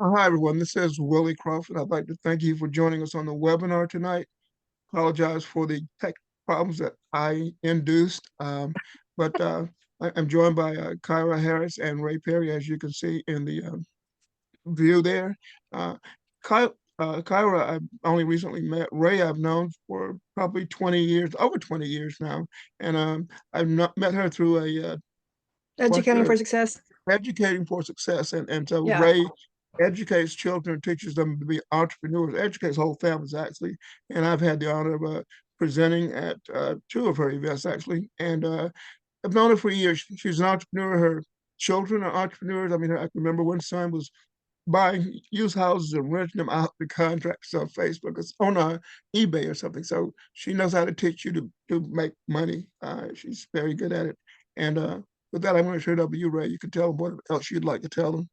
Hi, everyone. This is Willie Crawford. I'd like to thank you for joining us on the webinar tonight. Apologize for the tech problems that I induced, but I'm joined by Kyra Harris and Ray Perry, as you can see in the view there. Uh, Kyra, I've only recently met. Ray, I've known for probably 20 years, over 20 years now, and I've not met her through a what Educating for success. educating for success. And so Yeah, Ray educates children, teaches them to be entrepreneurs, educates whole families actually. And I've had the honor of presenting at two of her events actually. And I've known her for years. She's an entrepreneur. Her children are entrepreneurs. I mean, I can remember one son was buying used houses and renting them out to contractors on Facebook. It's on eBay or something. So she knows how to teach you to make money. She's very good at it. And with that, I'm going to turn it over to you, Ray. You can tell them what else you'd like to tell them.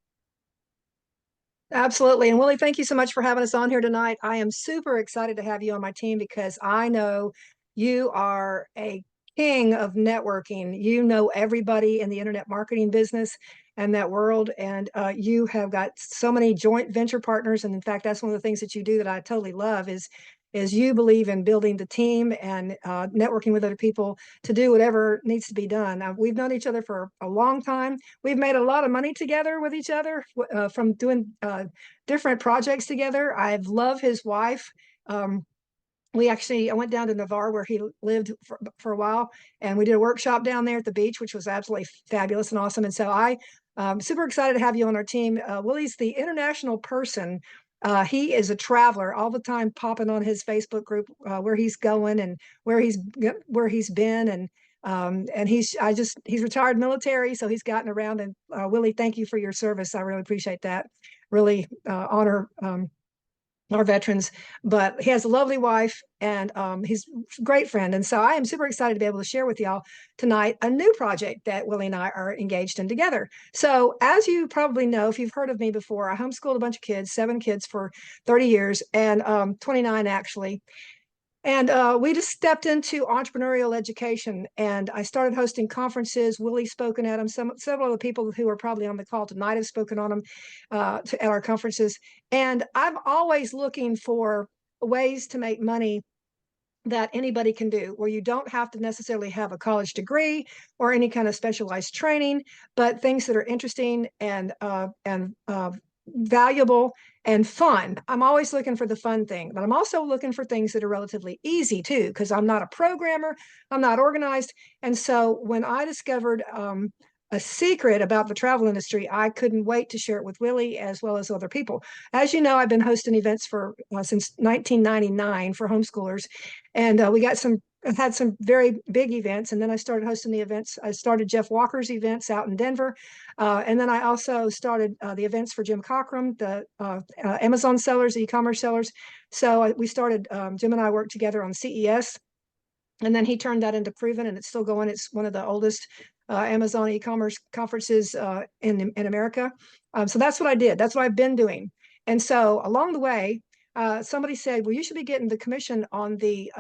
absolutely. And Willie, thank you so much for having us on here tonight. I am super excited to have you on my team because I know you are a king of networking. You know everybody in the internet marketing business and that world, and you have got so many joint venture partners. And in fact, that's one of the things that you do that I totally love is you believe in building the team and networking with other people to do whatever needs to be done. We've known each other for a long time. We've made a lot of money together with each other from doing different projects together. I've loved his wife. I went down to Navarre where he lived for a while, and we did a workshop down there at the beach, which was absolutely fabulous and awesome. And so I'm super excited to have you on our team. Willie's the international person. He is a traveler all the time, popping on his Facebook group where he's going and where he's been, and he's retired military, so he's gotten around. And Willie, thank you for your service. I really appreciate that. Really honor our veterans, but he has a lovely wife and he's a great friend. And so I am super excited to be able to share with y'all tonight a new project that Willie and I are engaged in together. So as you probably know, if you've heard of me before, I homeschooled a bunch of kids, 7 kids for 30 years and 29 actually. And we just stepped into entrepreneurial education, and I started hosting conferences. Willie's spoken at them. Several of the people who are probably on the call tonight have spoken on them at our conferences. And I'm always looking for ways to make money that anybody can do, where you don't have to necessarily have a college degree or any kind of specialized training, but things that are interesting and valuable and fun. I'm always looking for the fun thing, but I'm also looking for things that are relatively easy too, because I'm not a programmer, I'm not organized. And so when I discovered a secret about the travel industry, I couldn't wait to share it with Willie as well as other people. As you know, I've been hosting events for since 1999 for homeschoolers, and we had some very big events. And then I started hosting the events. I started Jeff Walker's events out in Denver, and then I also started the events for Jim Cockrum, the Amazon sellers, e-commerce sellers. So we started. Jim and I worked together on CES. And then he turned that into Proven, and it's still going. It's one of the oldest Amazon e-commerce conferences in America. So that's what I did. That's what I've been doing. And so along the way, somebody said, "Well, you should be getting the commission on the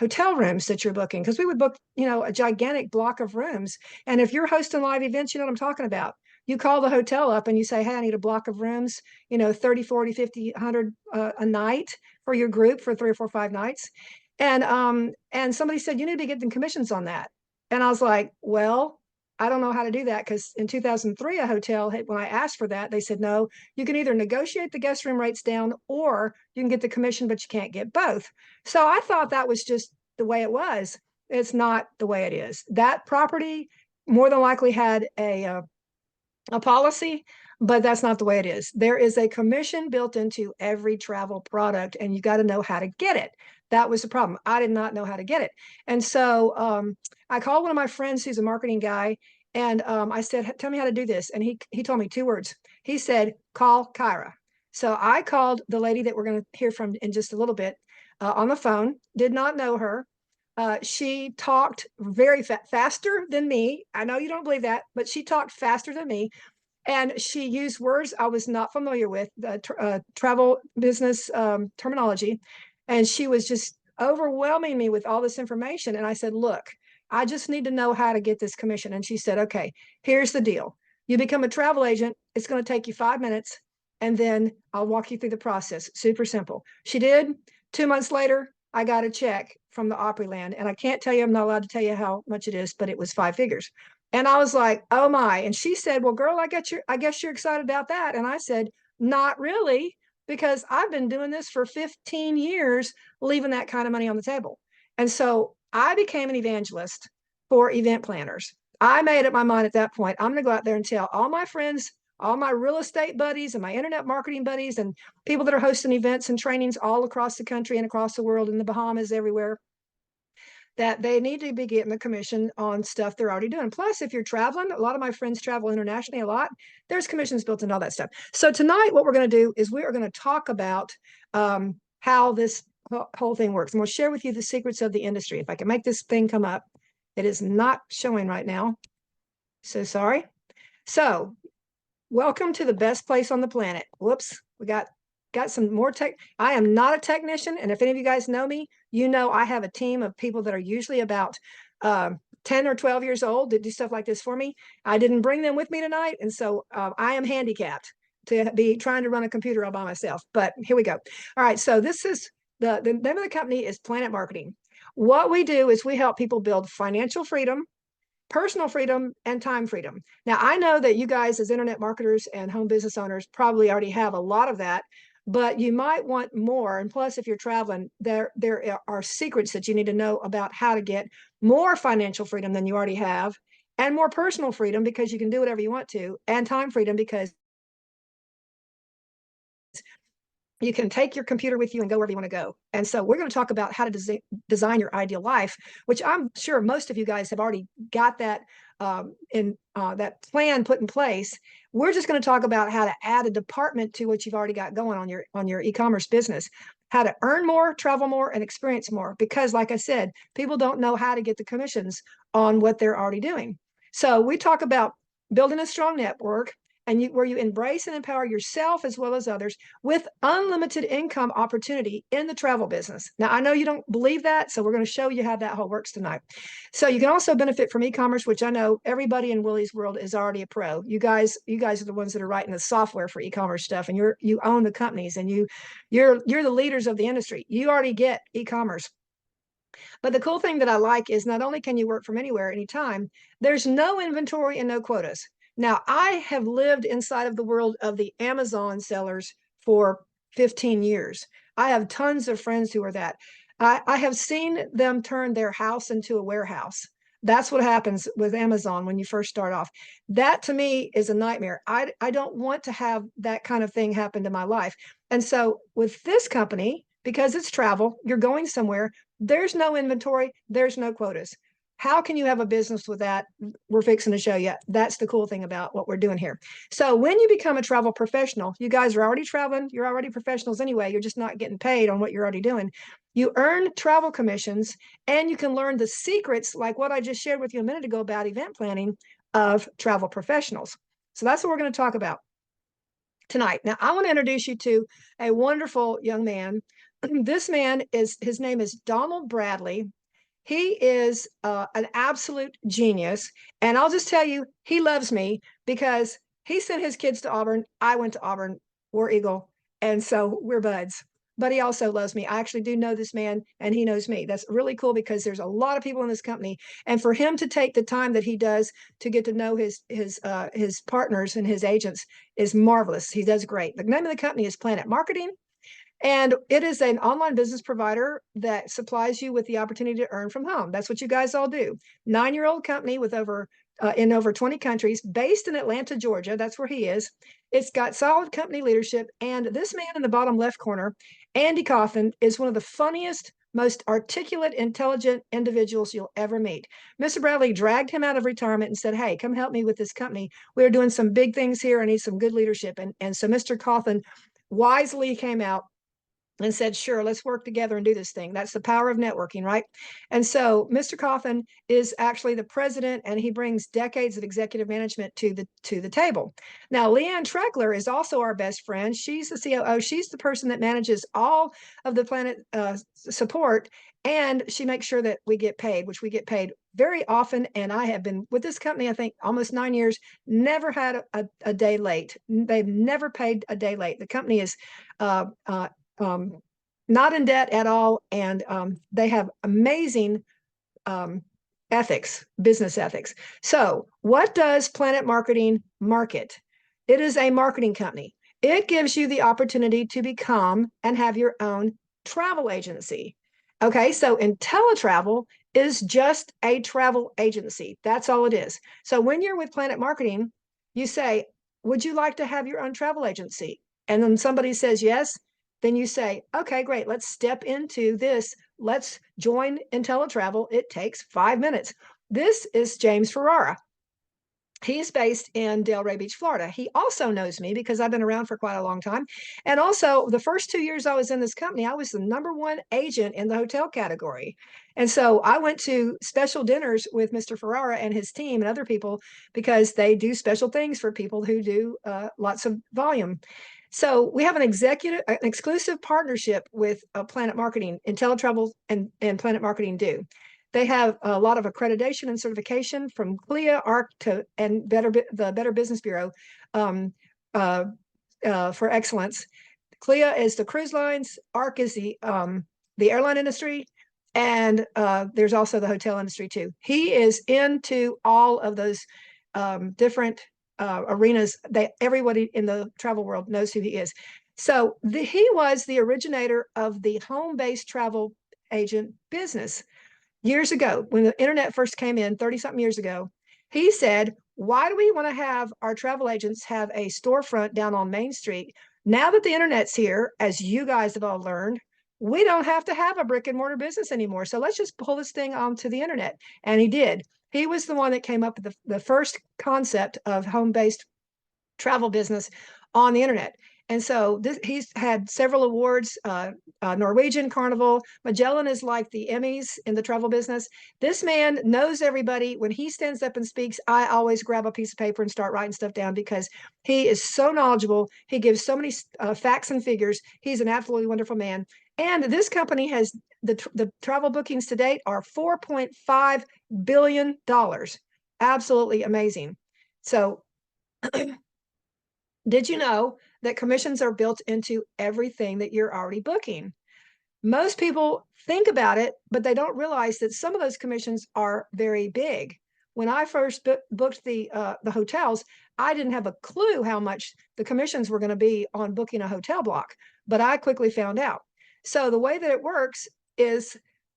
hotel rooms that you're booking," because we would book, a gigantic block of rooms. And if you're hosting live events, you know what I'm talking about. You call the hotel up and you say, "Hey, I need a block of rooms, 30, 40, 50, 100 a night for your group for 3 or 4, 5 nights." And somebody said, "You need to be getting commissions on that." And I was like, "Well, I don't know how to do that," because in 2003, a hotel, when I asked for that, they said, "No, you can either negotiate the guest room rates down or you can get the commission, but you can't get both." So I thought that was just the way it was. It's not the way it is. That property more than likely had a policy, but that's not the way it is. There is a commission built into every travel product, and you got to know how to get it. That was the problem. I did not know how to get it. And so I called one of my friends who's a marketing guy, and I said, "Tell me how to do this." And he told me 2 words. He said, "Call Kyra." So I called the lady that we're going to hear from in just a little bit on the phone, did not know her. She talked very faster than me. I know you don't believe that, but she talked faster than me. And she used words I was not familiar with, the travel business terminology. And she was just overwhelming me with all this information. And I said, "Look, I just need to know how to get this commission." And she said, "Okay, here's the deal. You become a travel agent. It's going to take you 5 minutes. and then I'll walk you through the process. Super simple. She did. 2 months later, I got a check from the Opryland, and I can't tell you, I'm not allowed to tell you how much it is, but it was 5 figures. And I was like, oh my. And she said, well, girl, I guess you're excited about that. And I said, not really, because I've been doing this for 15 years, leaving that kind of money on the table. And so I became an evangelist for event planners. I made up my mind at that point, I'm going to go out there and tell all my friends, all my real estate buddies and my internet marketing buddies and people that are hosting events and trainings all across the country and across the world, in the Bahamas, everywhere, that they need to be getting the commission on stuff they're already doing. Plus, if you're traveling, a lot of my friends travel internationally a lot, there's commissions built into all that stuff. So tonight, what we're going to do is we are going to talk about how this whole thing works. And we'll share with you the secrets of the industry. If I can make this thing come up, it is not showing right now. So sorry. So welcome to the best place on the planet. Whoops, we got some more tech. I am not a technician, and if any of you guys know me, you know I have a team of people that are usually about 10 or 12 years old that do stuff like this for me. I didn't bring them with me tonight, and so I am handicapped to be trying to run a computer all by myself. But here we go. All right, so this is the name of the company is Planet Marketing. What we do is we help people build financial freedom, personal freedom, and time freedom. Now, I know that you guys as internet marketers and home business owners probably already have a lot of that, but you might want more. And plus, if you're traveling, there are secrets that you need to know about how to get more financial freedom than you already have, and more personal freedom because you can do whatever you want to, and time freedom because you can take your computer with you and go wherever you want to go. And so we're going to talk about how to design your ideal life, which I'm sure most of you guys have already got that in that plan put in place. We're just going to talk about how to add a department to what you've already got going on your e-commerce business, how to earn more, travel more, and experience more. Because like I said, people don't know how to get the commissions on what they're already doing. So we talk about building a strong network, and where you embrace and empower yourself as well as others with unlimited income opportunity in the travel business. Now, I know you don't believe that, so we're going to show you how that whole works tonight. So you can also benefit from e-commerce, which I know everybody in Willie's world is already a pro. You guys are the ones that are writing the software for e-commerce stuff, and you own the companies, and you're the leaders of the industry. You already get e-commerce. But the cool thing that I like is not only can you work from anywhere, anytime, there's no inventory and no quotas. Now, I have lived inside of the world of the Amazon sellers for 15 years. I have tons of friends who are that. I have seen them turn their house into a warehouse. That's what happens with Amazon when you first start off. That to me is a nightmare. I don't want to have that kind of thing happen to my life. And so with this company, because it's travel, you're going somewhere, there's no inventory, there's no quotas. How can you have a business with that? We're fixing to show you. That's the cool thing about what we're doing here. So when you become a travel professional, you guys are already traveling, you're already professionals anyway, you're just not getting paid on what you're already doing. You earn travel commissions, and you can learn the secrets, like what I just shared with you a minute ago about event planning, of travel professionals. So that's what we're going to talk about tonight. Now, I want to introduce you to a wonderful young man. This man his name is Donald Bradley. He is an absolute genius. And I'll just tell you, he loves me because he sent his kids to Auburn. I went to Auburn, War Eagle. And so we're buds. But he also loves me. I actually do know this man, and he knows me. That's really cool because there's a lot of people in this company. And for him to take the time that he does to get to know his partners and his agents is marvelous. He does great. The name of the company is Planet Marketing. And it is an online business provider that supplies you with the opportunity to earn from home. That's what you guys all do. 9-year-old company with in over 20 countries, based in Atlanta, Georgia. That's where he is. It's got solid company leadership. And this man in the bottom left corner, Andy Cawthon, is one of the funniest, most articulate, intelligent individuals you'll ever meet. Mr. Bradley dragged him out of retirement and said, hey, come help me with this company. We're doing some big things here. I need some good leadership. And so Mr. Cawthon wisely came out and said, sure, let's work together and do this thing. That's the power of networking, right? And so Mr. Coffin is actually the president, and he brings decades of executive management to the table. Now, Leanne Treckler is also our best friend. She's the COO. She's the person that manages all of the Planet support, and she makes sure that we get paid, which we get paid very often. And I have been with this company, I think, almost 9 years, never had a day late. They've never paid a day late. The company is um, not in debt at all, and they have amazing um, ethics, business ethics. So, what does Planet Marketing market? It is a marketing company. It gives you the opportunity to become and have your own travel agency. Okay, so Inteletravel is just a travel agency. That's all it is. So when you're with Planet Marketing, you say, would you like to have your own travel agency? And then somebody says yes, then you say, okay, great, let's step into this. Let's join Inteletravel. It takes 5 minutes. This is James Ferrara. He's based in Delray Beach, Florida. He also knows me because I've been around for quite a long time. And also, the first 2 years I was in this company, I was the #1 agent in the hotel category. And so I went to special dinners with Mr. Ferrara and his team and other people because they do special things for people who do lots of volume. So we have an exclusive partnership with Planet Marketing, Inteletravel and Planet Marketing do. They have a lot of accreditation and certification from CLIA, ARC, and the Better Business Bureau um, uh, for excellence. CLIA is the cruise lines, ARC is the airline industry, and there's also the hotel industry too. He is into all of those different arenas. Everybody in the travel world knows who he is. So he was the originator of the home-based travel agent business years ago, when the internet first came in 30 something years ago. He said, why do we want to have our travel agents have a storefront down on Main Street? Now that the internet's here, as you guys have all learned, we don't have to have a brick and mortar business anymore. So let's just pull this thing onto the internet. And he did. He was the one that came up with the first concept of home-based travel business on the internet. And so he's had several awards, Norwegian Carnival. Magellan is like the Emmys in the travel business. This man knows everybody. When he stands up and speaks, I always grab a piece of paper and start writing stuff down because he is so knowledgeable. He gives so many facts and figures. He's an absolutely wonderful man. And this company has the travel bookings to date are $4.5 billion. Absolutely amazing. So did you know that commissions are built into everything that you're already booking? Most people think about it, but they don't realize that some of those commissions are very big. When I first booked the hotels, I didn't have a clue how much the commissions were going to be on booking a hotel block, but I quickly found out. So the way that it works is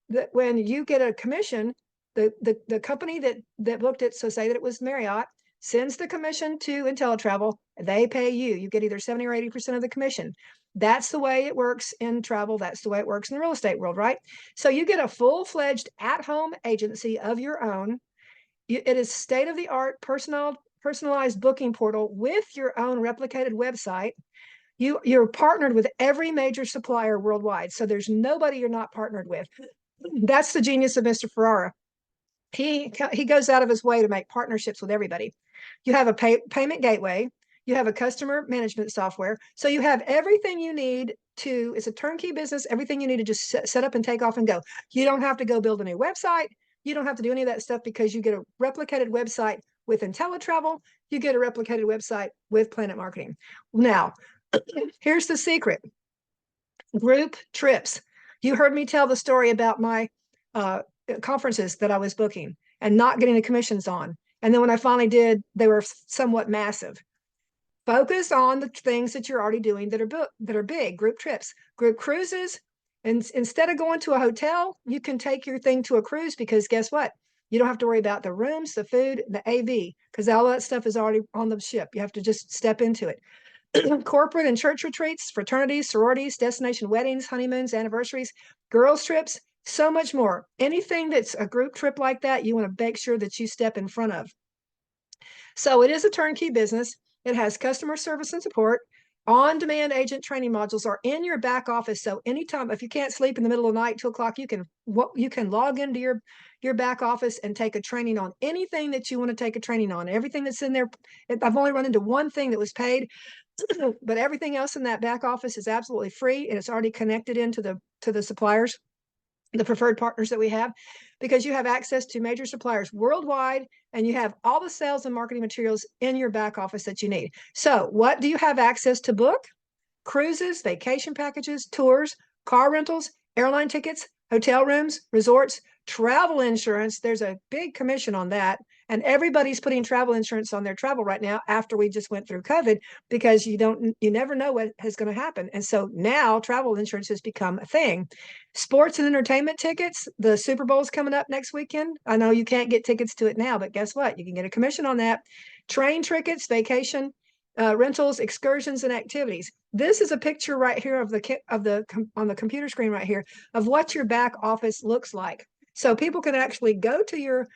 that when you get a commission, the company that booked it, so say that it was Marriott, sends the commission to Inteletravel. They pay you. You get either 70 or 80% of the commission. That's the way it works in travel. That's the way it works in the real estate world, right? So you get a full-fledged at-home agency of your own. It is state-of-the-art personalized booking portal with your own replicated website. You're partnered with every major supplier worldwide. So there's nobody you're not partnered with. That's the genius of Mr. Ferrara. He goes out of his way to make partnerships with everybody. You have a payment gateway. You have a customer management software. So you have everything you need to, it's a turnkey business, everything you need to just set up and take off and go. You don't have to go build a new website. You don't have to do any of that stuff because you get a replicated website with Inteletravel. You get a replicated website with Planet Marketing. Now, here's the secret. Group trips. You heard me tell the story about my conferences that I was booking and not getting the commissions on. And then when I finally did, they were somewhat massive. Focus on the things that you're already doing that are big. Group trips, group cruises. And instead of going to a hotel, you can take your thing to a cruise because guess what? You don't have to worry about the rooms, the food, the AV, because all that stuff is already on the ship. You have to just step into it. Corporate and church retreats, fraternities, sororities, destination weddings, honeymoons, anniversaries, girls' trips, so much more. Anything that's a group trip like that, you want to make sure that you step in front of. So it is a turnkey business. It has customer service and support. On-demand agent training modules are in your back office. So anytime, if you can't sleep in the middle of the night, 2 o'clock, you can log into your back office and take a training on anything that you want to take a training on. Everything that's in there, I've only run into one thing that was paid, but everything else in that back office is absolutely free, and it's already connected into the suppliers, the preferred partners that we have, because you have access to major suppliers worldwide, and you have all the sales and marketing materials in your back office that you need. So what do you have access to book? Cruises, vacation packages, tours, car rentals, airline tickets, hotel rooms, resorts, travel insurance. There's a big commission on that. And everybody's putting travel insurance on their travel right now after we just went through COVID, because you never know what is going to happen. And so now travel insurance has become a thing. Sports and entertainment tickets, the Super Bowl's coming up next weekend. I know you can't get tickets to it now, but guess what? You can get a commission on that. Train tickets, vacation rentals, excursions, and activities. This is a picture right here of on the computer screen right here of what your back office looks like. So people can actually go to your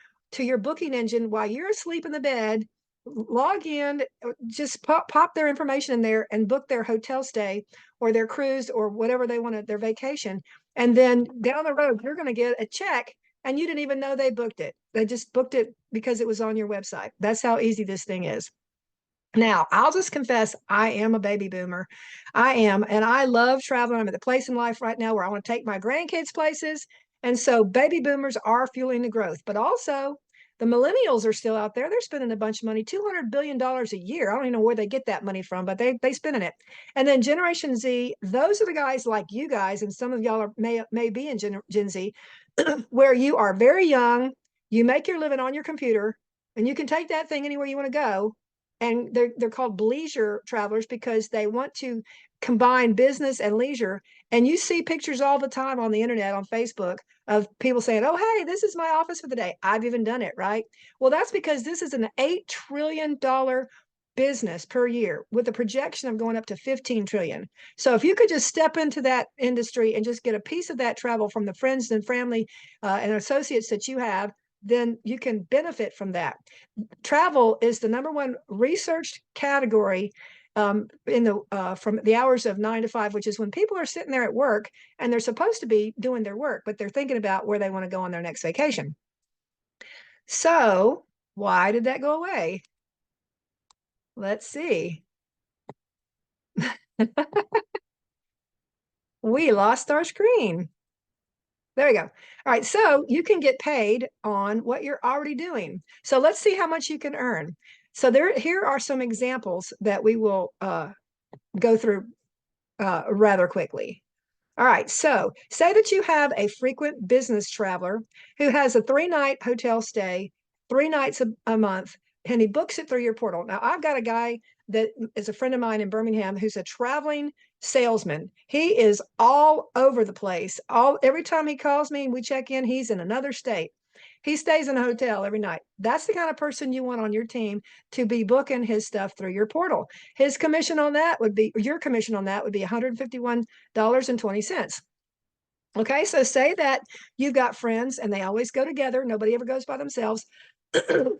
booking engine while you're asleep in the bed, log in, just pop their information in there and book their hotel stay or their cruise or whatever they wanted, their vacation. And then down the road, you're going to get a check, and you didn't even know they booked it. They just booked it because it was on your website. That's how easy this thing is. Now, I'll just confess, I am a baby boomer. I am, and I love traveling. I'm at the place in life right now where I want to take my grandkids places. And so baby boomers are fueling the growth, but also the millennials are still out there. They're spending a bunch of money, $200 billion a year. I don't even know where they get that money from, but they spending it. And then Generation Z, those are the guys like you guys, and some of y'all may be in Gen Z, where you are very young, you make your living on your computer, and you can take that thing anywhere you want to go. And they're called leisure travelers because they want to combine business and leisure. And you see pictures all the time on the internet, on Facebook, of people saying, oh, hey, this is my office for the day. I've even done it, right? Well, that's because this is an $8 trillion business per year with a projection of going up to 15 trillion. So if you could just step into that industry and just get a piece of that travel from the friends and family and associates that you have, then you can benefit from that. Travel is the number one researched category in the from the hours of 9 to 5, which is when people are sitting there at work and they're supposed to be doing their work, but they're thinking about where they want to go on their next vacation. So why did that go away? Let's see. We lost our screen. There we go. All right, so you can get paid on what you're already doing. So let's see how much you can earn. So here are some examples that we will go through rather quickly. All right, so say that you have a frequent business traveler who has a 3-night hotel stay, 3 nights a month, and he books it through your portal. Now, I've got a guy that is a friend of mine in Birmingham who's a traveling salesman. He is all over the place. Every time he calls me and we check in, he's in another state. He stays in a hotel every night. That's the kind of person you want on your team to be booking his stuff through your portal. His commission on that would be, your commission on that would be $151.20. Okay, so say that you've got friends and they always go together. Nobody ever goes by themselves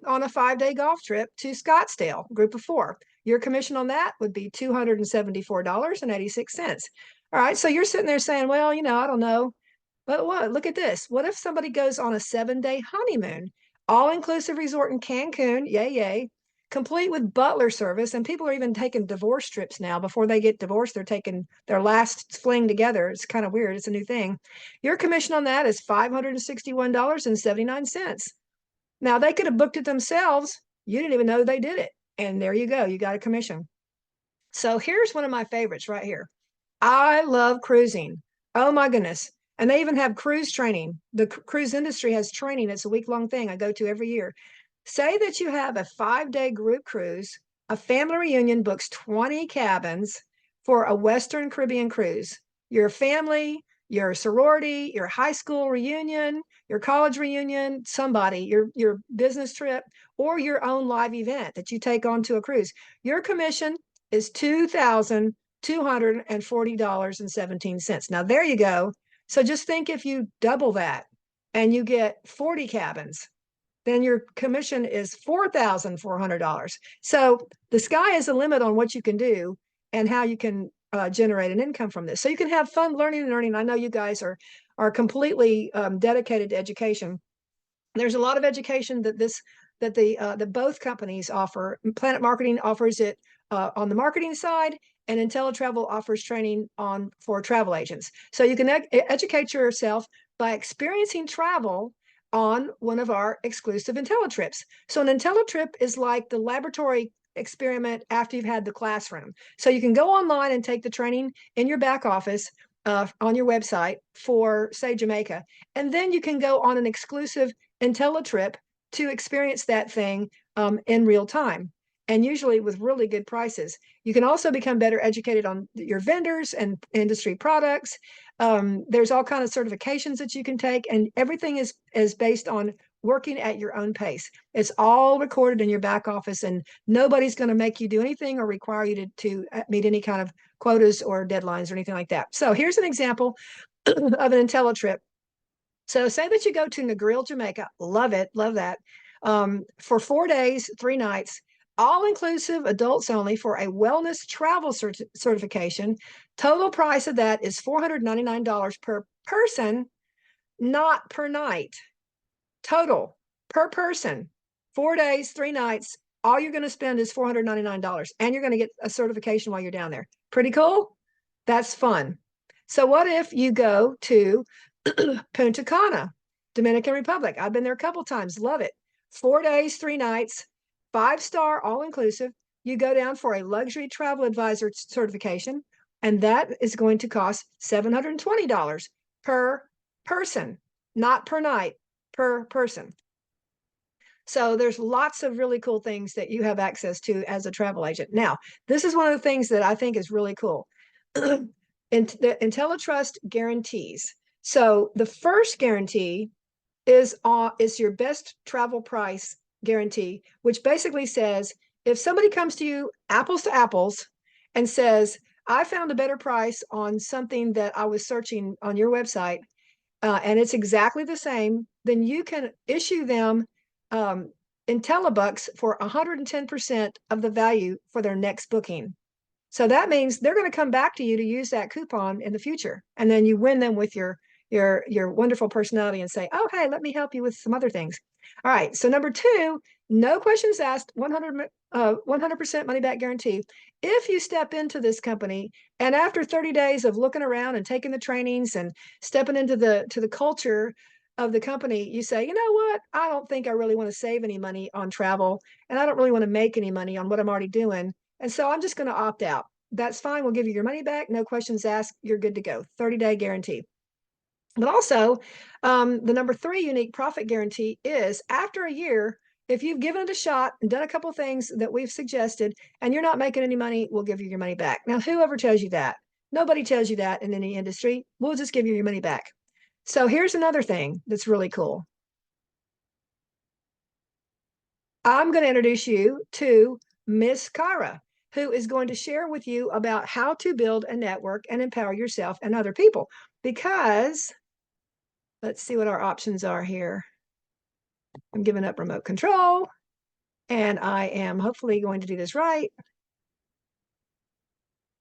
on a 5-day golf trip to Scottsdale, group of 4. Your commission on that would be $274.86. All right, so you're sitting there saying, well, I don't know. But what? Look at this. What if somebody goes on a 7-day honeymoon, all-inclusive resort in Cancun, yay, yay, complete with butler service, and people are even taking divorce trips now. Before they get divorced, they're taking their last fling together. It's kind of weird. It's a new thing. Your commission on that is $561.79. Now, they could have booked it themselves. You didn't even know they did it. And there you go. You got a commission. So here's one of my favorites right here. I love cruising. Oh my goodness. And they even have cruise training. The cruise industry has training. It's a week-long thing I go to every year. Say that you have a 5-day group cruise, a family reunion books 20 cabins for a Western Caribbean cruise. Your family, your sorority, your high school reunion, your college reunion, somebody, your business trip, or your own live event that you take on to a cruise. Your commission is $2,240.17. Now, there you go. So just think if you double that and you get 40 cabins, then your commission is $4,400. So the sky is the limit on what you can do. and how you can generate an income from this. So you can have fun learning and earning. I know you guys are completely dedicated to education. There's a lot of education that both companies offer. Planet Marketing offers it on the marketing side, and Inteletravel offers training for travel agents. So you can educate yourself by experiencing travel on one of our exclusive IntelliTrips. So an IntelliTrip is like the laboratory experiment after you've had the classroom. So you can go online and take the training in your back office on your website for, say, Jamaica, and then you can go on an exclusive IntelliTrip to experience that thing in real time, and usually with really good prices. You can also become better educated on your vendors and industry products. There's all kinds of certifications that you can take, and everything is based on working at your own pace. It's all recorded in your back office, and nobody's going to make you do anything or require you to meet any kind of quotas or deadlines or anything like that. So here's an example of an IntelliTrip. So say that you go to Negril, Jamaica, love it, love that, for 4 days, 3 nights, all inclusive, adults only, for a wellness travel certification. Total price of that is $499 per person, not per night. Total per person, 4 days, 3 nights. All you're going to spend is $499, and you're going to get a certification while you're down there. Pretty cool? That's fun. So what if you go to Punta Cana, Dominican Republic? I've been there a couple times. Love it. 4 days, 3 nights, 5-star, all inclusive. You go down for a luxury travel advisor certification, and that is going to cost $720 per person, not per night, per person. So there's lots of really cool things that you have access to as a travel agent. Now, this is one of the things that I think is really cool. The IntelliTrust guarantees. So the first guarantee is your best travel price guarantee, which basically says if somebody comes to you apples to apples and says, I found a better price on something that I was searching on your website, and it's exactly the same, then you can issue them IntelliBucks for 110% of the value for their next booking. So that means they're going to come back to you to use that coupon in the future. And then you win them with your wonderful personality and say, oh, hey, let me help you with some other things. All right. So number 2, no questions asked, 100% money back guarantee. If you step into this company and after 30 days of looking around and taking the trainings and stepping into the culture of the company, you say, you know what, I don't think I really want to save any money on travel, and I don't really want to make any money on what I'm already doing, and so I'm just going to opt out. That's fine. We'll give you your money back. No questions asked. You're good to go. 30-day guarantee. But also, the number 3 unique profit guarantee is after a year, if you've given it a shot and done a couple of things that we've suggested and you're not making any money, we'll give you your money back. Now, whoever tells you that? Nobody tells you that in any industry. We'll just give you your money back. So here's another thing that's really cool. I'm going to introduce you to Miss Kyra, who is going to share with you about how to build a network and empower yourself and other people. Because let's see what our options are here. I'm giving up remote control, and I am hopefully going to do this right.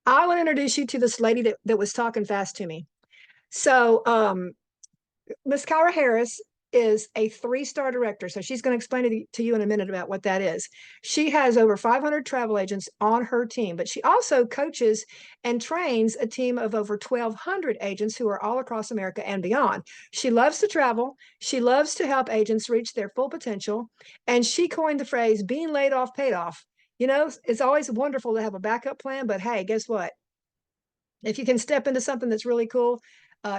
I want to introduce you to this lady that was talking fast to me. So Miss Kyra Harris is a 3-star director. So she's going to explain to you in a minute about what that is. She has over 500 travel agents on her team, but she also coaches and trains a team of over 1,200 agents who are all across America and beyond. She loves to travel. She loves to help agents reach their full potential. And she coined the phrase, being laid off paid off. You know, it's always wonderful to have a backup plan, but hey, guess what? If you can step into something that's really cool,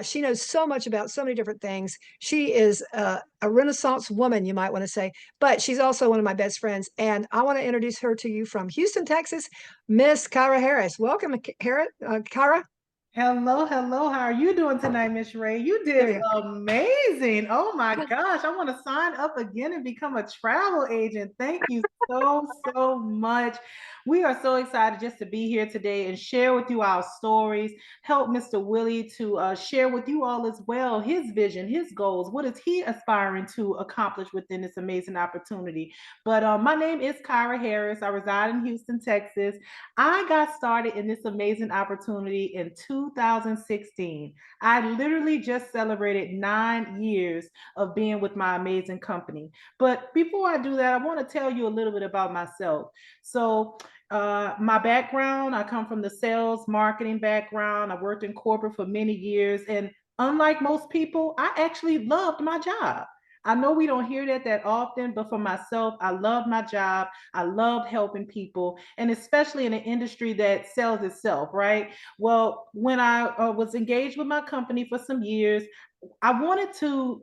she knows so much about so many different things. She is a Renaissance woman, you might want to say, but she's also one of my best friends. And I want to introduce her to you from Houston, Texas, Miss Kyra Harris. Welcome, Kyra. Hello, hello. How are you doing tonight, Miss Ray? You did amazing. Oh my gosh. I want to sign up again and become a travel agent. Thank you so much. We are so excited just to be here today and share with you our stories, help Mr. Willie to share with you all as well his vision, his goals. What is he aspiring to accomplish within this amazing opportunity? But my name is Kyra Harris. I reside in Houston, Texas. I got started in this amazing opportunity in 2016. I literally just celebrated 9 years of being with my amazing company. But before I do that, I want to tell you a little bit about myself. So, my background, I come from the sales marketing background. I worked in corporate for many years. And unlike most people, I actually loved my job. I know we don't hear that often, but for myself, I love my job. I love helping people, and especially in an industry that sells itself, right? Well, when I was engaged with my company for some years, I wanted to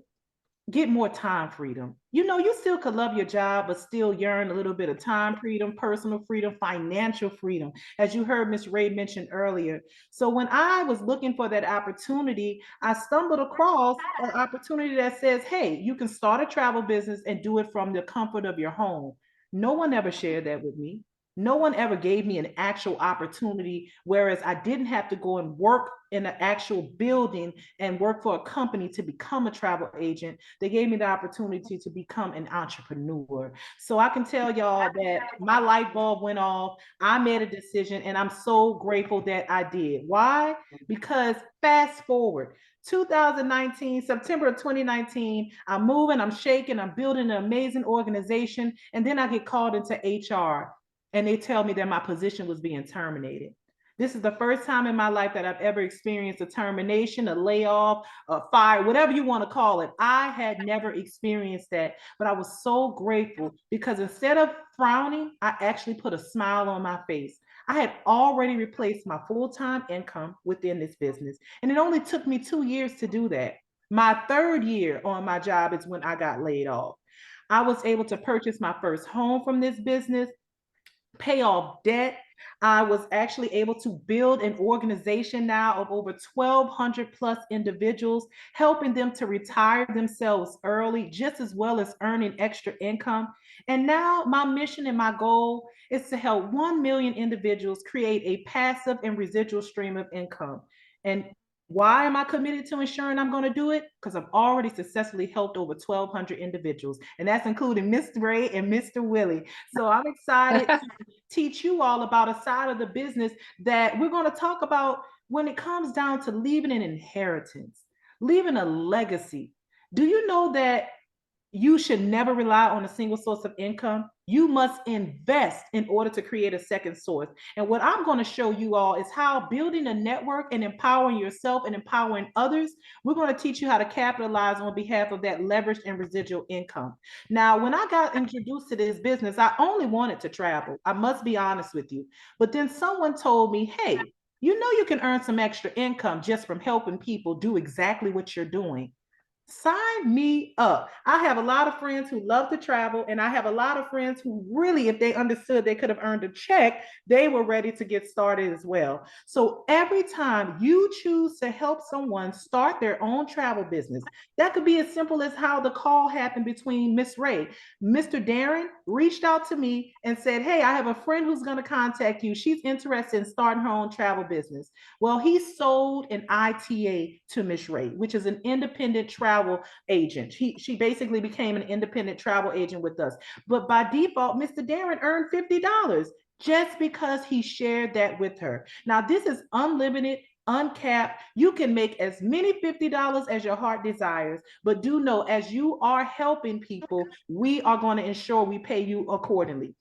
get more time freedom. You know, you still could love your job, but still yearn a little bit of time freedom, personal freedom, financial freedom, as you heard Miss Ray mention earlier. So when I was looking for that opportunity, I stumbled across an opportunity that says, hey, you can start a travel business and do it from the comfort of your home. No one ever shared that with me. No one ever gave me an actual opportunity, whereas I didn't have to go and work in an actual building and work for a company to become a travel agent. They gave me the opportunity to become an entrepreneur. So I can tell y'all that my light bulb went off. I made a decision, and I'm so grateful that I did. Why? Because fast forward, 2019, September of 2019, I'm moving, I'm shaking, I'm building an amazing organization, and then I get called into HR, and they tell me that my position was being terminated. This is the first time in my life that I've ever experienced a termination, a layoff, a fire, whatever you want to call it. I had never experienced that, but I was so grateful because instead of frowning, I actually put a smile on my face. I had already replaced my full-time income within this business, and it only took me 2 years to do that. My third year on my job is when I got laid off. I was able to purchase my first home from this business, pay off debt. I was actually able to build an organization now of over 1,200 plus individuals, helping them to retire themselves early, just as well as earning extra income. And now my mission and my goal is to help 1 million individuals create a passive and residual stream of income. And why am I committed to ensuring I'm going to do it? Because I've already successfully helped over 1,200 individuals, and that's including Mr. Ray and Mr. Willie. So I'm excited to teach you all about a side of the business that we're going to talk about when it comes down to leaving an inheritance, leaving a legacy. Do you know that you should never rely on a single source of income? You must invest in order to create a second source. And what I'm going to show you all is how building a network and empowering yourself and empowering others, we're going to teach you how to capitalize on behalf of that leveraged and residual income. Now, when I got introduced to this business, I only wanted to travel. I must be honest with you. But then someone told me, hey, you know, you can earn some extra income just from helping people do exactly what you're doing. Sign me up. I have a lot of friends who love to travel, and I have a lot of friends who really, if they understood they could have earned a check, they were ready to get started as well. So every time you choose to help someone start their own travel business, that could be as simple as how the call happened between Miss Ray. Mr. Darren reached out to me and said, hey, I have a friend who's going to contact you. She's interested in starting her own travel business. Well, he sold an ITA to Miss Ray, which is an independent travel agent. She basically became an independent travel agent with us. But by default, Mr. Darren earned $50 just because he shared that with her. Now, this is unlimited, uncapped. You can make as many $50 as your heart desires, but do know as you are helping people, we are going to ensure we pay you accordingly.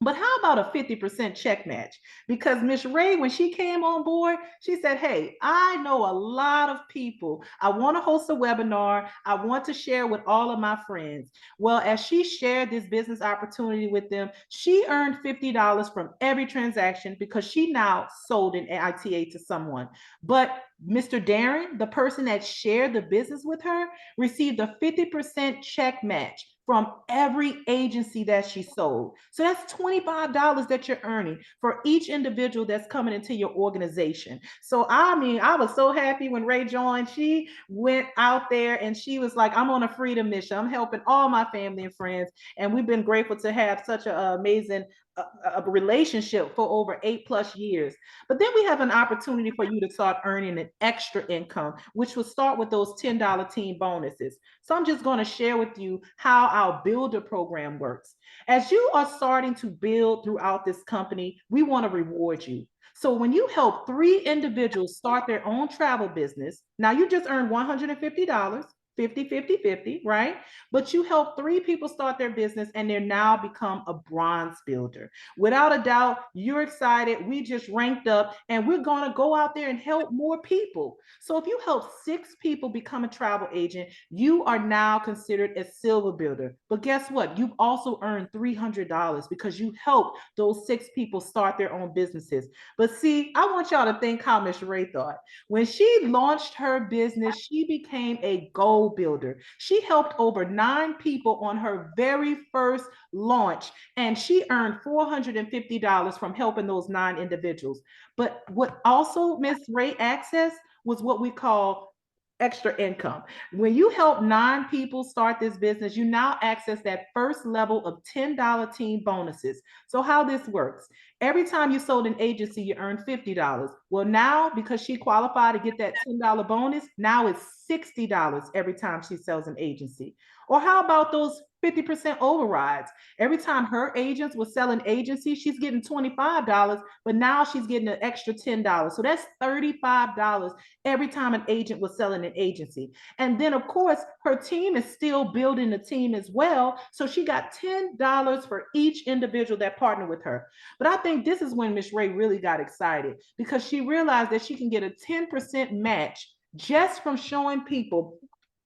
But how about a 50% check match? Because Miss Ray, when she came on board, she said, hey, I know a lot of people. I want to host a webinar. I want to share with all of my friends. Well, as she shared this business opportunity with them, she earned $50 from every transaction because she now sold an ITA to someone. But Mr. Darren, the person that shared the business with her, received a 50% check match from every agency that she sold. So that's $25 that you're earning for each individual that's coming into your organization. So I mean, I was so happy when Ray joined. She went out there and she was like, I'm on a freedom mission. I'm helping all my family and friends. And we've been grateful to have such an amazing a relationship for over 8+ years. But then we have an opportunity for you to start earning an extra income, which will start with those $10 team bonuses. So I'm just going to share with you how our builder program works. As you are starting to build throughout this company, we want to reward you. So when you help 3 individuals start their own travel business, now you just earned $150, 50, 50, 50, right? But you help 3 people start their business and they're now become a bronze builder. Without a doubt, you're excited. We just ranked up and we're going to go out there and help more people. So if you help 6 people become a travel agent, you are now considered a silver builder. But guess what? You've also earned $300 because you helped those 6 people start their own businesses. But see, I want y'all to think how Miss Ray thought. When she launched her business, she became a goal builder. She helped over 9 people on her very first launch, and she earned $450 from helping those 9 individuals. But what also Miss Ray accessed was what we call extra income. When you help 9 people start this business, you now access that first level of $10 team bonuses. So how this works, every time you sold an agency, you earned $50. Well, now because she qualified to get that $10 bonus, now it's $60 every time she sells an agency. Or how about those 50% overrides? Every time her agents were selling agency, she's getting $25, but now she's getting an extra $10. So that's $35 every time an agent was selling an agency. And then, of course, her team is still building the team as well. So she got $10 for each individual that partnered with her. But I think this is when Miss Ray really got excited because she realized that she can get a 10% match just from showing people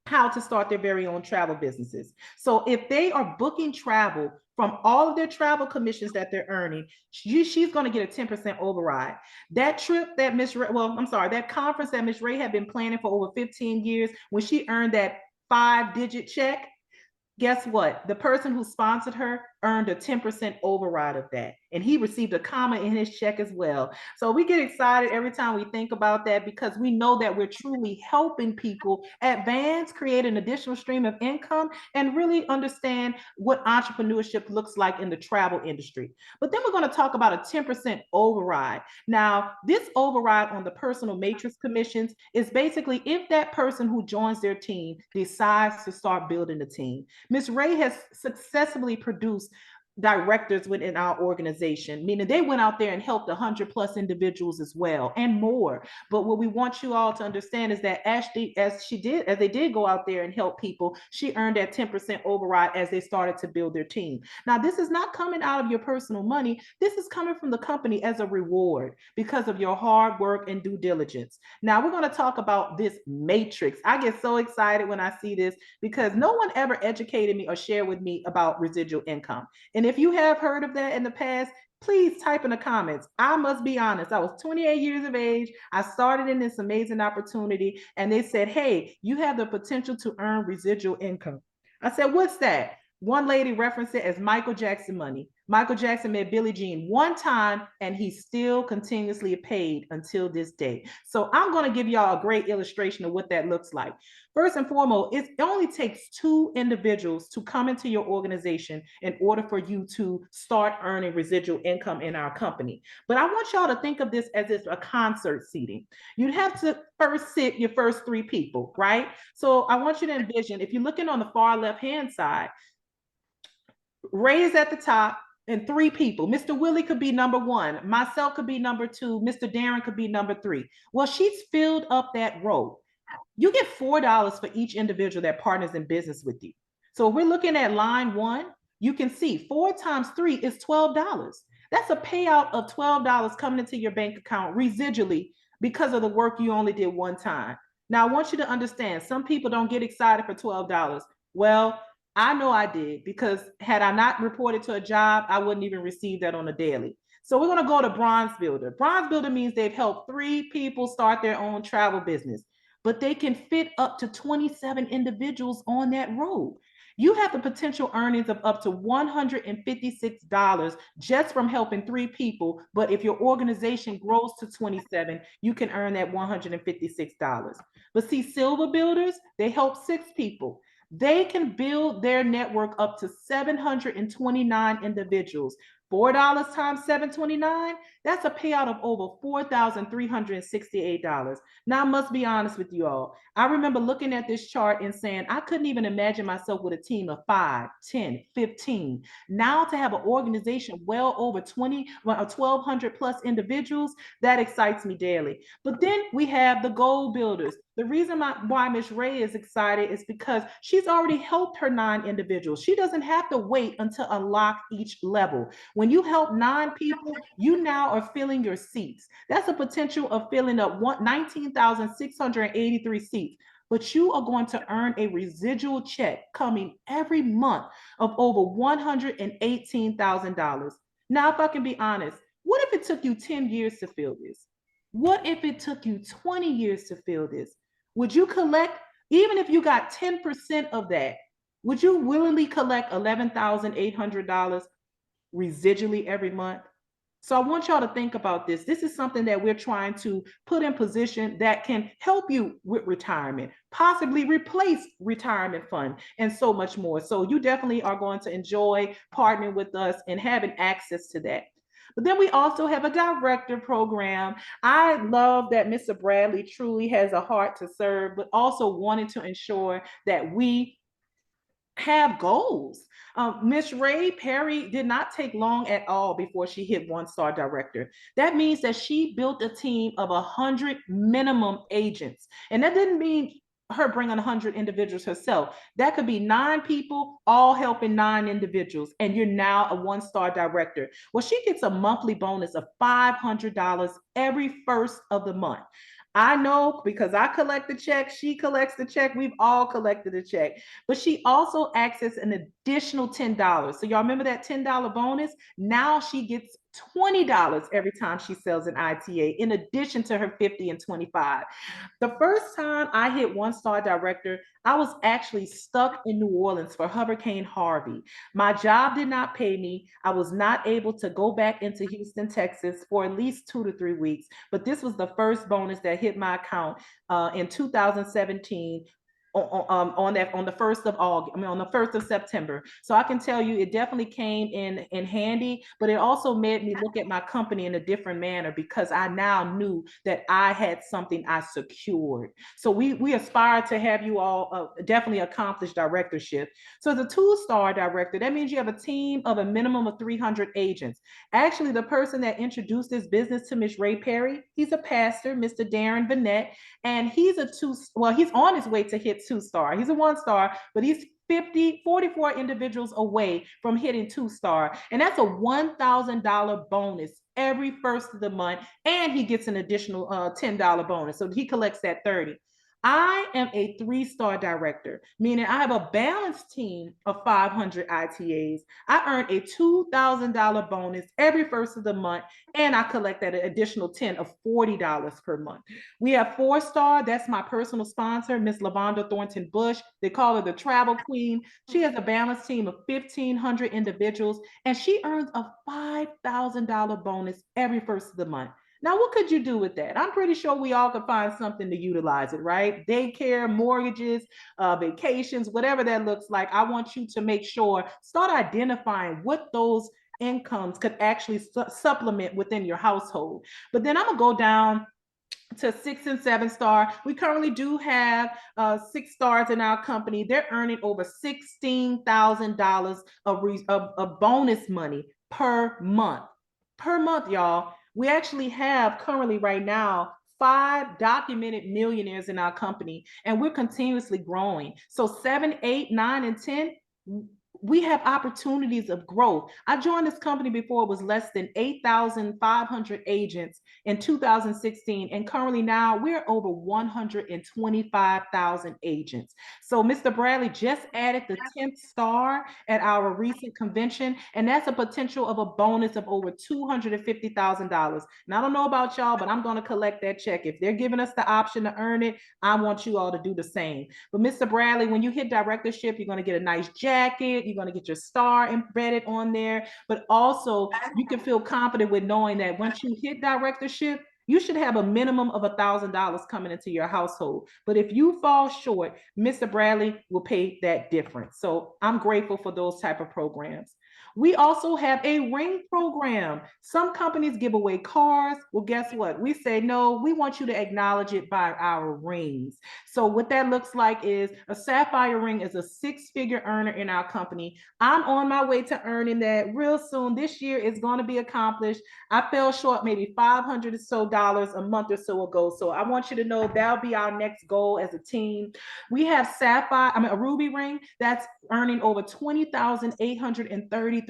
how to start their very own travel businesses. So if they are booking travel from all of their travel commissions that they're earning, she's going to get a 10% override. That trip that that conference that Miss Ray had been planning for over 15 years, when she earned that 5-digit check, guess what? The person who sponsored her earned a 10% override of that. And he received a comma in his check as well. So we get excited every time we think about that because we know that we're truly helping people advance, create an additional stream of income, and really understand what entrepreneurship looks like in the travel industry. But then we're going to talk about a 10% override. Now, this override on the personal matrix commissions is basically if that person who joins their team decides to start building a team. Ms. Ray has successfully produced directors within our organization, meaning they went out there and helped 100+ individuals as well and more. But what we want you all to understand is that as they did go out there and help people, she earned that 10% override as they started to build their team. Now, this is not coming out of your personal money. This is coming from the company as a reward because of your hard work and due diligence. Now, we're going to talk about this matrix. I get so excited when I see this because no one ever educated me or shared with me about residual income. And if you have heard of that in the past, please type in the comments. I must be honest. I was 28 years of age. I started in this amazing opportunity and they said, hey, you have the potential to earn residual income. I said, what's that? One lady referenced it as Michael Jackson money. Michael Jackson met Billie Jean one time and he's still continuously paid until this day. So I'm going to give y'all a great illustration of what that looks like. First and foremost, it only takes 2 individuals to come into your organization in order for you to start earning residual income in our company. But I want y'all to think of this as it's a concert seating. You'd have to first sit your first 3 people, right? So I want you to envision, if you're looking on the far left-hand side, Ray is at the top and 3 people. Mr. Willie could be number 1. Myself could be number 2. Mr. Darren could be number 3. Well, she's filled up that row. You get $4 for each individual that partners in business with you. So if we're looking at line 1, you can see 4 times 3 is $12. That's a payout of $12 coming into your bank account residually because of the work you only did one time. Now, I want you to understand, some people don't get excited for $12. Well, I know I did because had I not reported to a job, I wouldn't even receive that on a daily. So we're going to go to bronze builder. Bronze builder means they've helped 3 people start their own travel business, but they can fit up to 27 individuals on that road. You have the potential earnings of up to $156 just from helping 3 people. But if your organization grows to 27, you can earn that $156. But see, silver builders, they help 6 people. They can build their network up to 729 individuals. $4 times 729, that's a payout of over $4,368. Now, I must be honest with you all. I remember looking at this chart and saying, I couldn't even imagine myself with a team of 5, 10, 15. Now to have an organization well over 1,200 plus individuals, that excites me daily. But then we have the goal builders. The reason why Ms. Rhea is excited is because she's already helped her 9 individuals. She doesn't have to wait until unlock each level. When you help 9 people, you now are filling your seats. That's a potential of filling up 19,683 seats. But you are going to earn a residual check coming every month of over $118,000. Now, if I can be honest, what if it took you 10 years to fill this? What if it took you 20 years to fill this? Would you collect, even if you got 10% of that, would you willingly collect $11,800 residually every month? So I want y'all to think about this. This is something that we're trying to put in position that can help you with retirement, possibly replace retirement fund, and so much more. So you definitely are going to enjoy partnering with us and having access to that. But then we also have a director program. I love that Mr. Bradley truly has a heart to serve, but also wanted to ensure that we have goals. Miss Ray Perry did not take long at all before she hit 1-star director. That means that she built a team of 100 minimum agents. And that didn't mean her bringing 100 individuals herself. That could be 9 people all helping 9 individuals, and you're now a 1-star director. Well, she gets a monthly bonus of $500 every first of the month. I know because I collect the check, she collects the check, we've all collected a check. But she also accesses an additional $10. So y'all remember that $10 bonus? Now she gets $20 every time she sells an ITA, in addition to her 50 and 25. The first time I hit 1-star director, I was actually stuck in New Orleans for Hurricane Harvey. My job did not pay me. I was not able to go back into Houston, Texas for at least 2 to 3 weeks. But this was the first bonus that hit my account in 2017 on the 1st of August, on the 1st of September. So I can tell you it definitely came in handy, but it also made me look at my company in a different manner because I now knew that I had something I secured. So we aspire to have you all definitely accomplish directorship. So as a 2-star director, that means you have a team of a minimum of 300 agents. Actually, the person that introduced this business to Ms. Ray Perry, he's a pastor, Mr. Darren Burnett, and he's he's on his way to hit 2-star. He's a 1-star, but he's 44 individuals away from hitting 2-star. And that's a $1,000 bonus every first of the month. And he gets an additional $10 bonus. So he collects that 30. I am a 3-star director, meaning I have a balanced team of 500 ITAs. I earn a $2,000 bonus every first of the month, and I collect that additional 10 of $40 per month. We have 4-star, that's my personal sponsor, Miss Lavonda Thornton Bush. They call her the travel queen. She has a balanced team of 1,500 individuals, and she earns a $5,000 bonus every first of the month. Now, what could you do with that? I'm pretty sure we all could find something to utilize it, right? Daycare, mortgages, vacations, whatever that looks like. I want you to make sure, start identifying what those incomes could actually supplement within your household. But then I'm going to go down to 6 and 7-star. We currently do have 6 stars in our company. They're earning over $16,000 of bonus money per month. Per month, y'all. We actually have currently right now 5 documented millionaires in our company, and we're continuously growing. So 7, 8, 9, and 10, we have opportunities of growth. I joined this company before it was less than 8,500 agents in 2016, and currently now we're over 125,000 agents. So Mr. Bradley just added the 10th star at our recent convention, and that's a potential of a bonus of over $250,000. And I don't know about y'all, but I'm going to collect that check. If they're giving us the option to earn it, I want you all to do the same. But Mr. Bradley, when you hit directorship, you're going to get a nice jacket. You're going to get your star embedded on there, but also you can feel confident with knowing that once you hit directorship, you should have a minimum of $1,000 coming into your household. But if you fall short, Mr. Bradley will pay that difference. So I'm grateful for those type of programs. We also have a ring program. Some companies give away cars. Well, guess what? We say, no, we want you to acknowledge it by our rings. So what that looks like is a sapphire ring is a 6-figure earner in our company. I'm on my way to earning that real soon. This year is going to be accomplished. I fell short maybe $500 or so a month or so ago. So I want you to know that'll be our next goal as a team. We have a ruby ring that's earning over $20,833.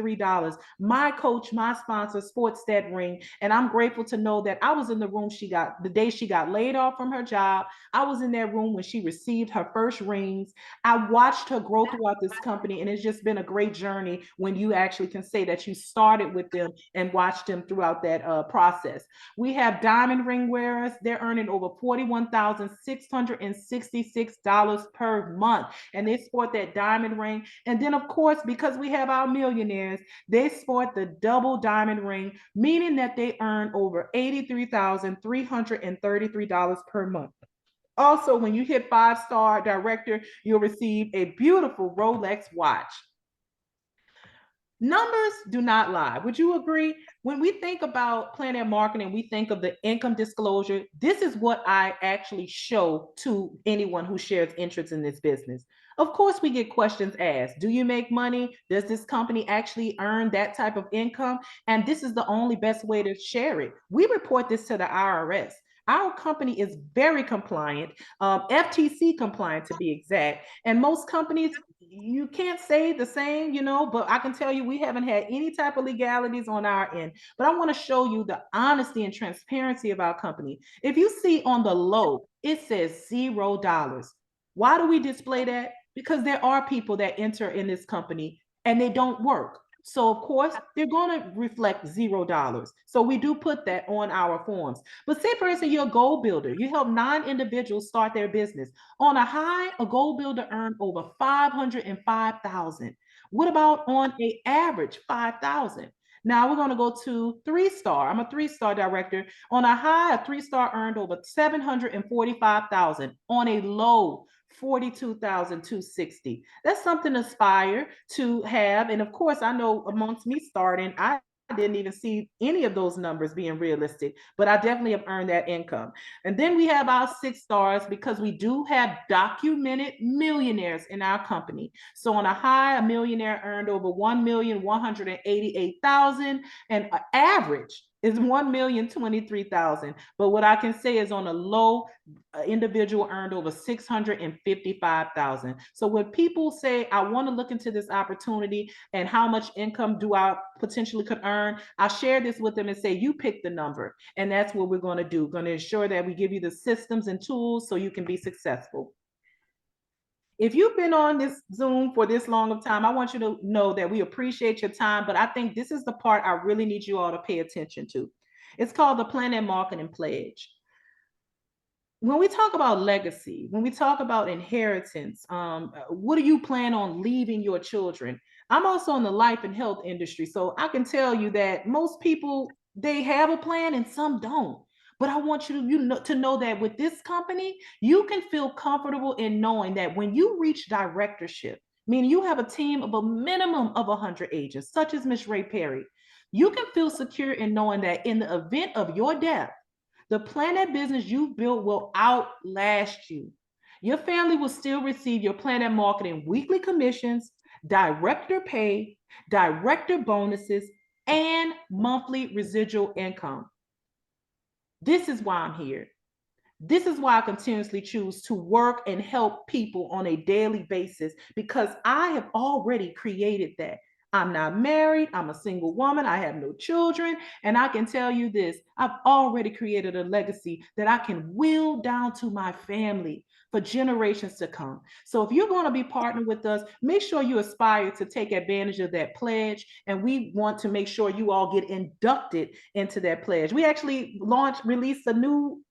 My coach, my sponsor, sports that ring. And I'm grateful to know that I was in the room the day she got laid off from her job. I was in that room when she received her first rings. I watched her grow throughout this company, and it's just been a great journey when you actually can say that you started with them and watched them throughout that process. We have diamond ring wearers. They're earning over $41,666 per month, and they sport that diamond ring. And then, of course, because we have our millionaires, they sport the double diamond ring, meaning that they earn over $83,333 per month. Also, when you hit 5-star director, you'll receive a beautiful Rolex watch. Numbers do not lie. Would you agree? When we think about Planet Marketing, we think of the income disclosure. This is what I actually show to anyone who shares interest in this business. Of course, we get questions asked. Do you make money? Does this company actually earn that type of income? And this is the only best way to share it. We report this to the IRS. Our company is very compliant, FTC compliant to be exact. And most companies, you can't say the same, but I can tell you we haven't had any type of legalities on our end. But I want to show you the honesty and transparency of our company. If you see on the low, it says $0. Why do we display that? Because there are people that enter in this company and they don't work. So of course, they're going to reflect $0. So we do put that on our forms. But say, for instance, you're a goal builder. You help 9 individuals start their business. On a high, a goal builder earned over $505,000. What about on an average, $5,000? Now we're going to go to 3-star. I'm a 3-star director. On a high, a 3-star earned over $745,000. On a low, $42,260. That's something to aspire to have. And of course, I know amongst me starting, I didn't even see any of those numbers being realistic, but I definitely have earned that income. And then we have our 6 stars because we do have documented millionaires in our company. So on a high, a millionaire earned over $1,188,000, and an average is $1,023,000. But what I can say is on a low, individual earned over $655,000. So when people say, I want to look into this opportunity and how much income do I potentially could earn, I share this with them and say, you pick the number. And that's what we're going to do. We're going to ensure that we give you the systems and tools so you can be successful. If you've been on this Zoom for this long of time, I want you to know that we appreciate your time, but I think this is the part I really need you all to pay attention to. It's called the Planet Marketing Pledge. When we talk about legacy, when we talk about inheritance, what do you plan on leaving your children? I'm also in the life and health industry, so I can tell you that most people, they have a plan and some don't. But I want to know that with this company, you can feel comfortable in knowing that when you reach directorship, meaning you have a team of a minimum of 100 agents, such as Ms. Ray Perry, you can feel secure in knowing that in the event of your death, the Planet business you've built will outlast you. Your family will still receive your Planet Marketing weekly commissions, director pay, director bonuses, and monthly residual income. This is why I'm here. This is why I continuously choose to work and help people on a daily basis, because I have already created that. I'm not married. I'm a single woman. I have no children. And I can tell you this, I've already created a legacy that I can will down to my family for generations to come. So if you're going to be partnered with us, make sure you aspire to take advantage of that pledge. And we want to make sure you all get inducted into that pledge. We actually released a new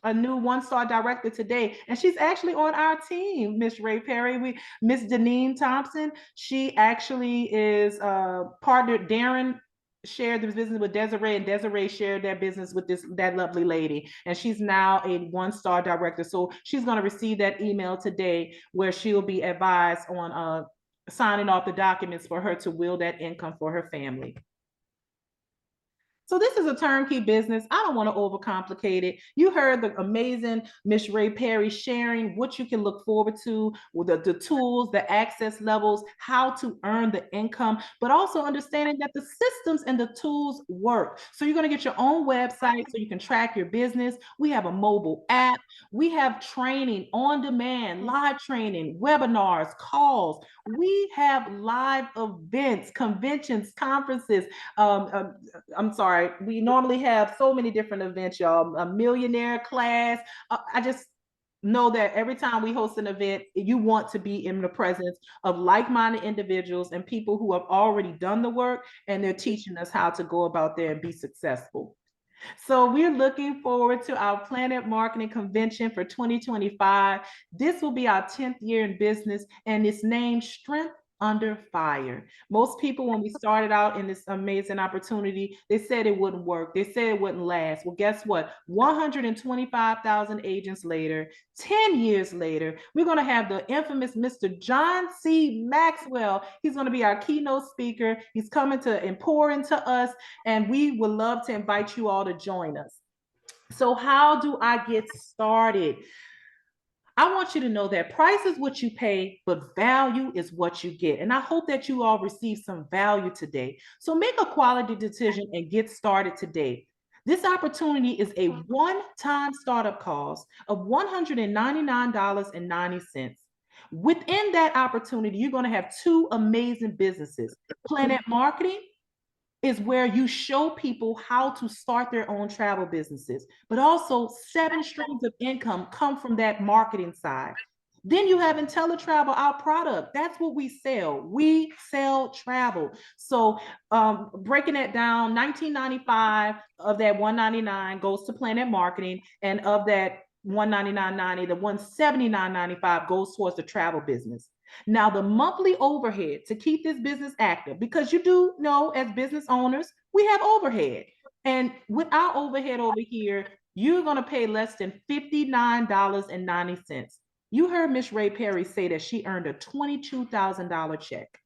1-star director today, and she's actually on our team, Miss Ray Perry. Miss Deneen Thompson, she actually is partnered. Darren shared this business with Desiree, and Desiree shared that business with that lovely lady, and she's now a 1-star director. So she's going to receive that email today where she'll be advised on signing off the documents for her to will that income for her family. So this is a turnkey business. I don't want to overcomplicate it. You heard the amazing Miss Rhea Perry sharing what you can look forward to with the tools, the access levels, how to earn the income, but also understanding that the systems and the tools work. So you're going to get your own website so you can track your business. We have a mobile app. We have training on demand, live training, webinars, calls. We have live events, conventions, conferences. I'm sorry, we normally have so many different events, y'all. A millionaire class. I just know that every time we host an event, you want to be in the presence of like-minded individuals and people who have already done the work, and they're teaching us how to go about there and be successful. So we're looking forward to our Planet Marketing Convention for 2025. This will be our 10th year in business, and it's named Strength Under Fire. Most people, when we started out in this amazing opportunity, they said it wouldn't work. They said it wouldn't last. Well, guess what? 125,000 agents later, 10 years later, we're going to have the infamous Mr. John C. Maxwell. He's going to be our keynote speaker. He's coming to pour into us, and we would love to invite you all to join us. So how do I get started? I want you to know that price is what you pay, but value is what you get. And I hope that you all receive some value today. So make a quality decision and get started today. This opportunity is a one-time startup cost of $199.90. Within that opportunity, you're going to have two amazing businesses. Planet Marketing is where you show people how to start their own travel businesses, but also 7 streams of income come from that marketing side. Then you have Inteletravel, our product. That's what we sell. We sell travel. So breaking that down, $19.95 of that $199 goes to Planet Marketing, and of that $199.90, the $179.95 goes towards the travel business. Now, the monthly overhead to keep this business active, because you do know as business owners, we have overhead. And with our overhead over here, you're going to pay less than $59.90. You heard Miss Rhea Perry say that she earned a $22,000 check.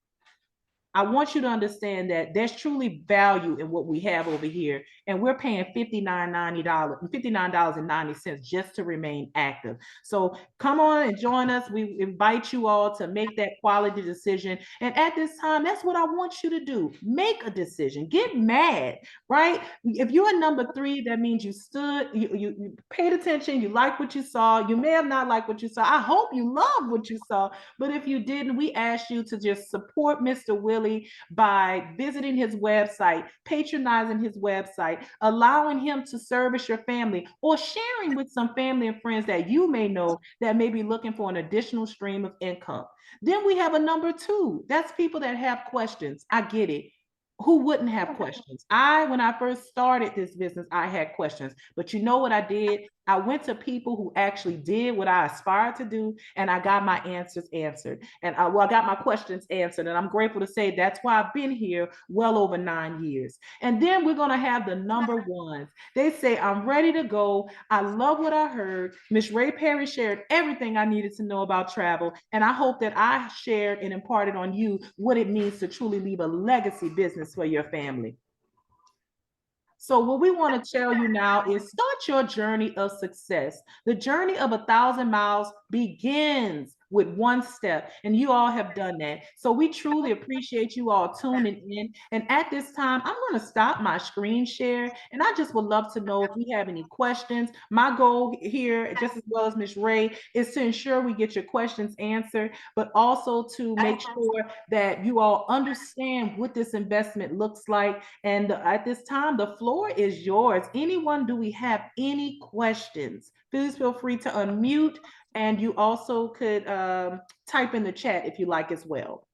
I want you to understand that there's truly value in what we have over here, and we're paying $59.90 just to remain active. So come on and join us. We invite you all to make that quality decision. And at this time, that's what I want you to do. Make a decision. Get mad, right? If you're a number 3, that means you stood, you paid attention, you liked what you saw. You may have not liked what you saw. I hope you loved what you saw. But if you didn't, we ask you to just support Mr. Willie by visiting his website, patronizing his website, allowing him to service your family, or sharing with some family and friends that you may know that may be looking for an additional stream of income. Then we have a number 2. That's people that have questions. I get it. Who wouldn't have questions? When I first started this business, I had questions. But you know what I did? I went to people who actually did what I aspired to do, and I got my answers answered. And I got my questions answered. And I'm grateful to say that's why I've been here well over 9 years. And then we're going to have the number 1s. They say, I'm ready to go. I love what I heard. Miss Rhea Perry shared everything I needed to know about travel. And I hope that I shared and imparted on you what it means to truly leave a legacy business for your family. So what we want to tell you now is start your journey of success. The journey of 1,000 miles begins with one step, and you all have done that. So we truly appreciate you all tuning in. And at this time, I'm going to stop my screen share, and I just would love to know if we have any questions. My goal here, just as well as Ms. Rhea, is to ensure we get your questions answered, but also to make sure that you all understand what this investment looks like. And at this time, the floor is yours. Anyone, do we have any questions? Please feel free to unmute, and you also could type in the chat if you like as well.